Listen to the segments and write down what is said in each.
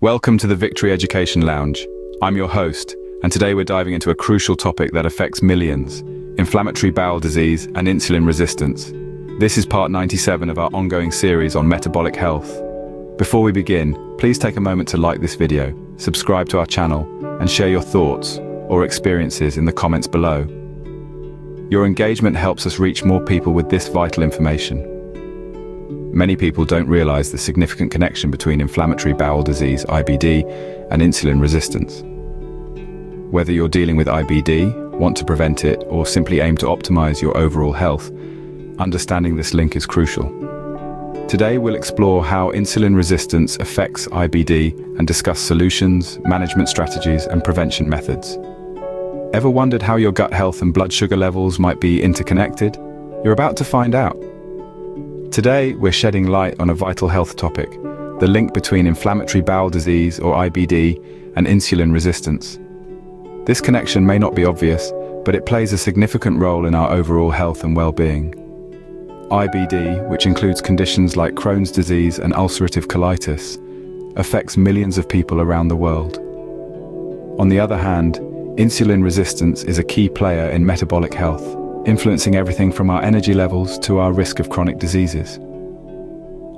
Welcome to the Victory Education Lounge. I'm your host, and today we're diving into a crucial topic that affects millions: inflammatory bowel disease and insulin resistance. This is part 97 of our ongoing series on metabolic health. Before we begin, please take a moment to like this video, subscribe to our channel, and share your thoughts or experiences in the comments below. Your engagement helps us reach more people with this vital information. Many people don't realize the significant connection between inflammatory bowel disease, IBD, and insulin resistance. Whether you're dealing with IBD, want to prevent it, or simply aim to optimize your overall health, understanding this link is crucial. Today we'll explore how insulin resistance affects IBD and discuss solutions, management strategies, and prevention methods. Ever wondered how your gut health and blood sugar levels might be interconnected? You're about to find out. Today, we're shedding light on a vital health topic: the link between inflammatory bowel disease, or IBD, and insulin resistance. This connection may not be obvious, but it plays a significant role in our overall health and well-being. IBD, which includes conditions like Crohn's disease and ulcerative colitis, affects millions of people around the world. On the other hand, insulin resistance is a key player in metabolic health, influencing everything from our energy levels to our risk of chronic diseases.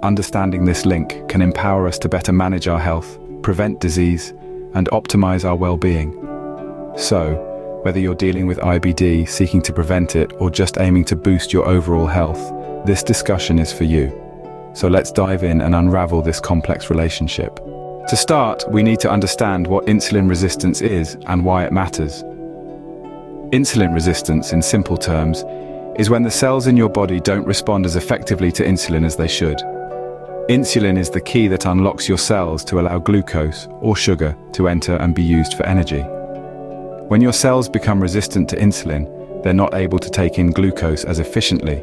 Understanding this link can empower us to better manage our health, prevent disease, and optimize our well-being. So, whether you're dealing with IBD, seeking to prevent it, or just aiming to boost your overall health, this discussion is for you. So let's dive in and unravel this complex relationship. To start, we need to understand what insulin resistance is and why it matters. Insulin resistance, in simple terms, is when the cells in your body don't respond as effectively to insulin as they should. Insulin is the key that unlocks your cells to allow glucose, or sugar, to enter and be used for energy. When your cells become resistant to insulin, they're not able to take in glucose as efficiently.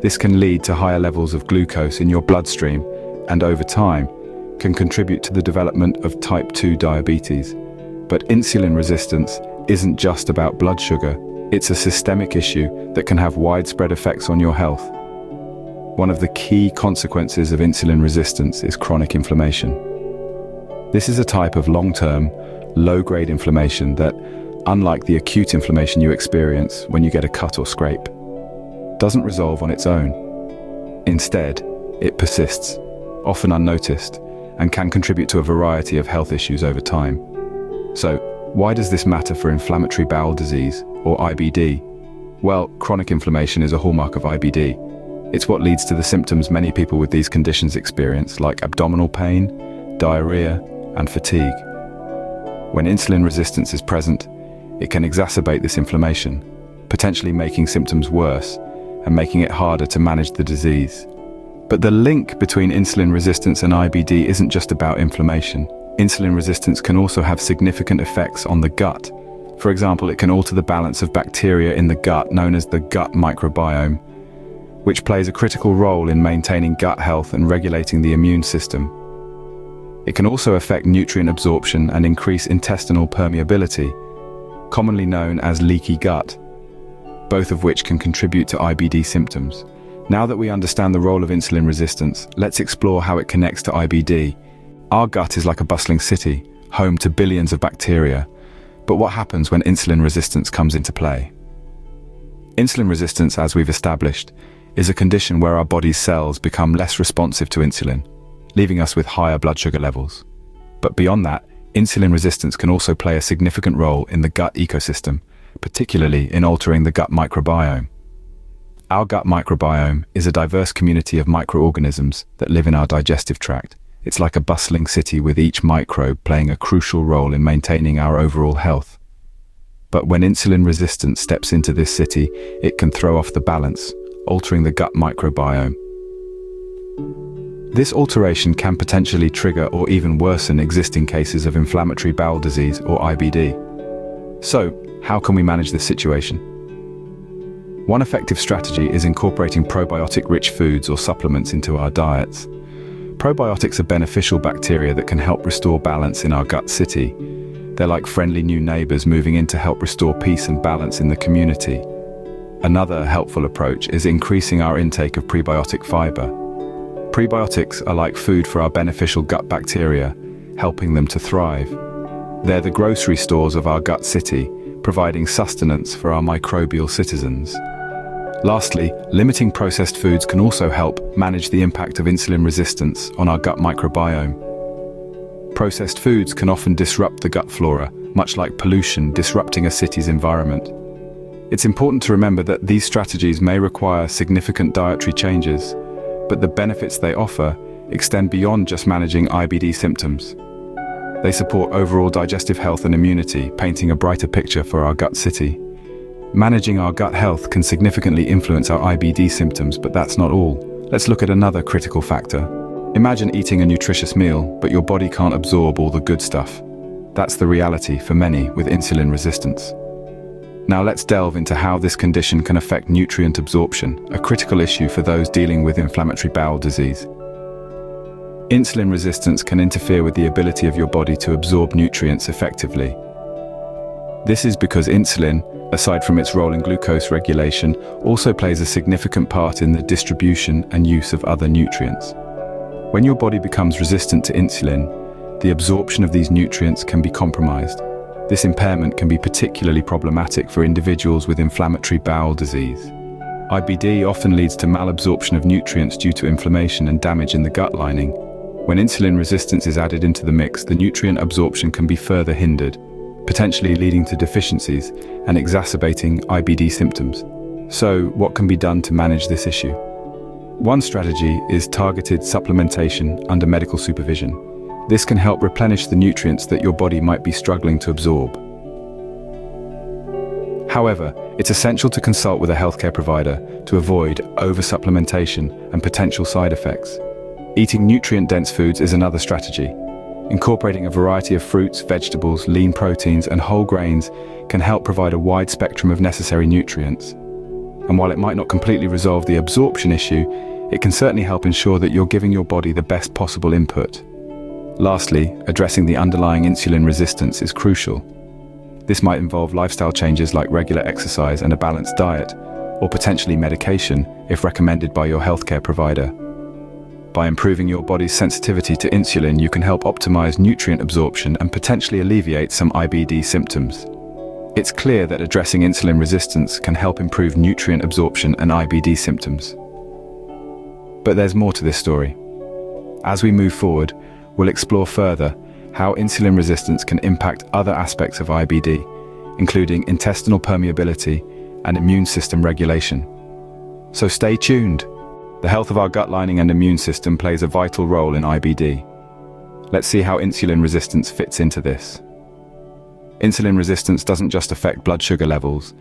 This can lead to higher levels of glucose in your bloodstream and, over time, can contribute to the development of type 2 diabetes. But insulin resistance isn't just about blood sugar, it's a systemic issue that can have widespread effects on your health. One of the key consequences of insulin resistance is chronic inflammation. This is a type of long-term, low-grade inflammation that, unlike the acute inflammation you experience when you get a cut or scrape, doesn't resolve on its own. Instead, it persists, often unnoticed, and can contribute to a variety of health issues over time. So, why does this matter for inflammatory bowel disease, or IBD? Well, chronic inflammation is a hallmark of IBD. It's what leads to the symptoms many people with these conditions experience, like abdominal pain, diarrhea, and fatigue. When insulin resistance is present, it can exacerbate this inflammation, potentially making symptoms worse and making it harder to manage the disease. But the link between insulin resistance and IBD isn't just about inflammation. Insulin resistance can also have significant effects on the gut. For example, it can alter the balance of bacteria in the gut, known as the gut microbiome, which plays a critical role in maintaining gut health and regulating the immune system. It can also affect nutrient absorption and increase intestinal permeability, commonly known as leaky gut, both of which can contribute to IBD symptoms. Now that we understand the role of insulin resistance, let's explore how it connects to IBD. Our gut is like a bustling city, home to billions of bacteria. But what happens when insulin resistance comes into play? Insulin resistance, as we've established, is a condition where our body's cells become less responsive to insulin, leaving us with higher blood sugar levels. But beyond that, insulin resistance can also play a significant role in the gut ecosystem, particularly in altering the gut microbiome. Our gut microbiome is a diverse community of microorganisms that live in our digestive tract. It's like a bustling city, with each microbe playing a crucial role in maintaining our overall health. But when insulin resistance steps into this city, it can throw off the balance, altering the gut microbiome. This alteration can potentially trigger or even worsen existing cases of inflammatory bowel disease, or IBD. So, how can we manage this situation? One effective strategy is incorporating probiotic-rich foods or supplements into our diets. Probiotics are beneficial bacteria that can help restore balance in our gut city. They're like friendly new neighbors moving in to help restore peace and balance in the community. Another helpful approach is increasing our intake of prebiotic fiber. Prebiotics are like food for our beneficial gut bacteria, helping them to thrive. They're the grocery stores of our gut city, providing sustenance for our microbial citizens. Lastly, limiting processed foods can also help manage the impact of insulin resistance on our gut microbiome. Processed foods can often disrupt the gut flora, much like pollution disrupting a city's environment. It's important to remember that these strategies may require significant dietary changes, but the benefits they offer extend beyond just managing IBD symptoms. They support overall digestive health and immunity, painting a brighter picture for our gut city. Managing our gut health can significantly influence our IBD symptoms, but that's not all. Let's look at another critical factor. Imagine eating a nutritious meal, but your body can't absorb all the good stuff. That's the reality for many with insulin resistance. Now let's delve into how this condition can affect nutrient absorption, a critical issue for those dealing with inflammatory bowel disease. Insulin resistance can interfere with the ability of your body to absorb nutrients effectively. This is because insulin, aside from its role in glucose regulation, also plays a significant part in the distribution and use of other nutrients. When your body becomes resistant to insulin, the absorption of these nutrients can be compromised. This impairment can be particularly problematic for individuals with inflammatory bowel disease. IBD often leads to malabsorption of nutrients due to inflammation and damage in the gut lining. When insulin resistance is added into the mix, the nutrient absorption can be further hindered, potentially leading to deficiencies and exacerbating IBD symptoms. So, what can be done to manage this issue? One strategy is targeted supplementation under medical supervision. This can help replenish the nutrients that your body might be struggling to absorb. However, it's essential to consult with a healthcare provider to avoid oversupplementation and potential side effects. Eating nutrient-dense foods is another strategy. Incorporating a variety of fruits, vegetables, lean proteins, and whole grains can help provide a wide spectrum of necessary nutrients. And while it might not completely resolve the absorption issue, it can certainly help ensure that you're giving your body the best possible input. Lastly, addressing the underlying insulin resistance is crucial. This might involve lifestyle changes like regular exercise and a balanced diet, or potentially medication if recommended by your healthcare provider. By improving your body's sensitivity to insulin, you can help optimize nutrient absorption and potentially alleviate some IBD symptoms. It's clear that addressing insulin resistance can help improve nutrient absorption and IBD symptoms. But there's more to this story. As we move forward, we'll explore further how insulin resistance can impact other aspects of IBD, including intestinal permeability and immune system regulation. So stay tuned. The health of our gut lining and immune system plays a vital role in IBD. Let's see how insulin resistance fits into this. Insulin resistance doesn't just affect blood sugar levels.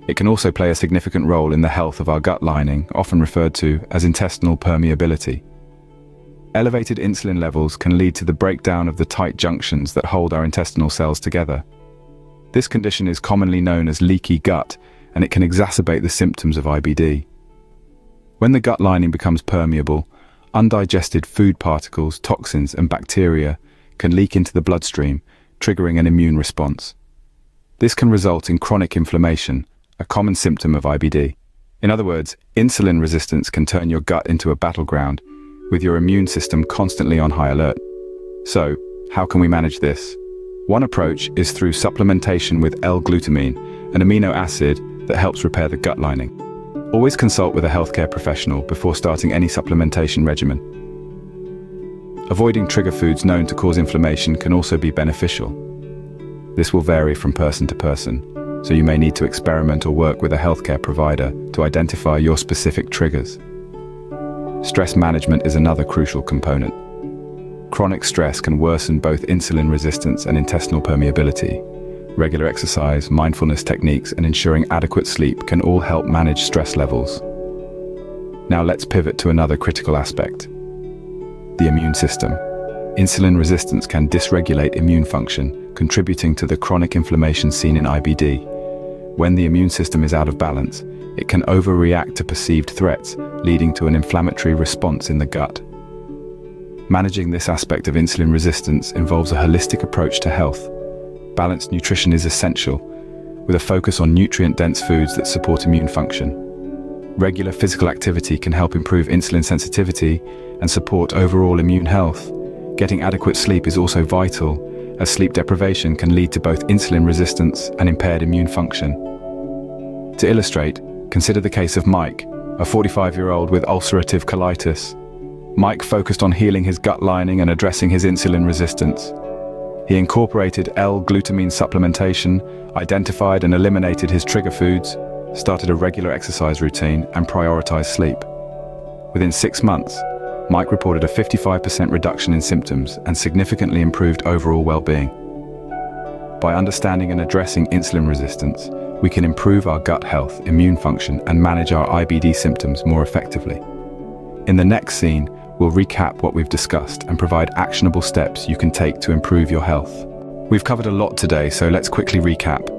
It can also play a significant role in the health of our gut lining, often referred to as intestinal permeability. Elevated insulin levels can lead to the breakdown of the tight junctions that hold our intestinal cells together. This condition is commonly known as leaky gut, and it can exacerbate the symptoms of IBD. When the gut lining becomes permeable, undigested food particles, toxins, and bacteria can leak into the bloodstream, triggering an immune response. This can result in chronic inflammation, a common symptom of IBD. In other words, insulin resistance can turn your gut into a battleground, with your immune system constantly on high alert. So, how can we manage this? One approach is through supplementation with L-glutamine, an amino acid that helps repair the gut lining. Always consult with a healthcare professional before starting any supplementation regimen. Avoiding trigger foods known to cause inflammation can also be beneficial. This will vary from person to person, so you may need to experiment or work with a healthcare provider to identify your specific triggers. Stress management is another crucial component. Chronic stress can worsen both insulin resistance and intestinal permeability. Regular exercise, mindfulness techniques, and ensuring adequate sleep can all help manage stress levels. Now let's pivot to another critical aspect: the immune system. Insulin resistance can dysregulate immune function, contributing to the chronic inflammation seen in IBD. When the immune system is out of balance, it can overreact to perceived threats, leading to an inflammatory response in the gut. Managing this aspect of insulin resistance involves a holistic approach to health. Balanced nutrition is essential, with a focus on nutrient-dense foods that support immune function. Regular physical activity can help improve insulin sensitivity and support overall immune health. Getting adequate sleep is also vital, as sleep deprivation can lead to both insulin resistance and impaired immune function. To illustrate, consider the case of Mike, a 45-year-old with ulcerative colitis. Mike focused on healing his gut lining and addressing his insulin resistance. He incorporated L-glutamine supplementation, identified and eliminated his trigger foods, started a regular exercise routine, and prioritized sleep. Within 6 months, Mike reported a 55% reduction in symptoms and significantly improved overall well-being. By understanding and addressing insulin resistance, we can improve our gut health, immune function, and manage our IBD symptoms more effectively. In the next scene, we'll recap what we've discussed and provide actionable steps you can take to improve your health. We've covered a lot today, so let's quickly recap.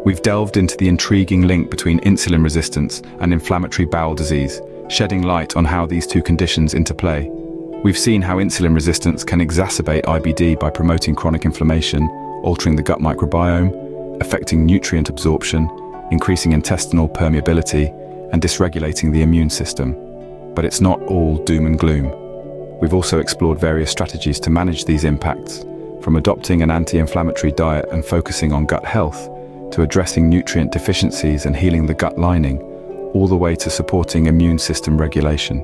We've delved into the intriguing link between insulin resistance and inflammatory bowel disease, shedding light on how these two conditions interplay. We've seen how insulin resistance can exacerbate IBD by promoting chronic inflammation, altering the gut microbiome, affecting nutrient absorption, increasing intestinal permeability, and dysregulating the immune system. But it's not all doom and gloom. We've also explored various strategies to manage these impacts, from adopting an anti-inflammatory diet and focusing on gut health, to addressing nutrient deficiencies and healing the gut lining, all the way to supporting immune system regulation.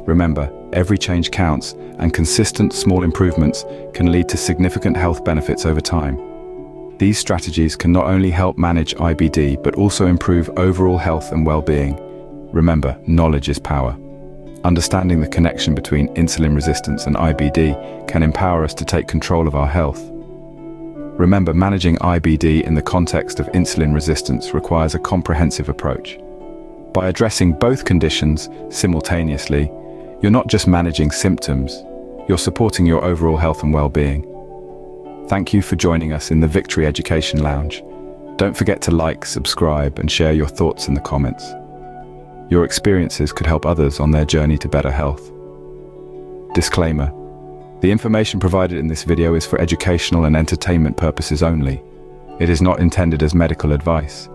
Remember, every change counts, and consistent small improvements can lead to significant health benefits over time. These strategies can not only help manage IBD, but also improve overall health and well-being. Remember, knowledge is power. Understanding the connection between insulin resistance and IBD can empower us to take control of our health. Remember, managing IBD in the context of insulin resistance requires a comprehensive approach. By addressing both conditions simultaneously, you're not just managing symptoms, you're supporting your overall health and well-being. Thank you for joining us in the Victory Education Lounge. Don't forget to like, subscribe, and share your thoughts in the comments. Your experiences could help others on their journey to better health. Disclaimer: the information provided in this video is for educational and entertainment purposes only. It is not intended as medical advice.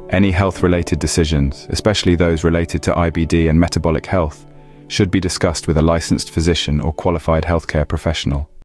Any health-related decisions, especially those related to IBD and metabolic health, should be discussed with a licensed physician or qualified healthcare professional.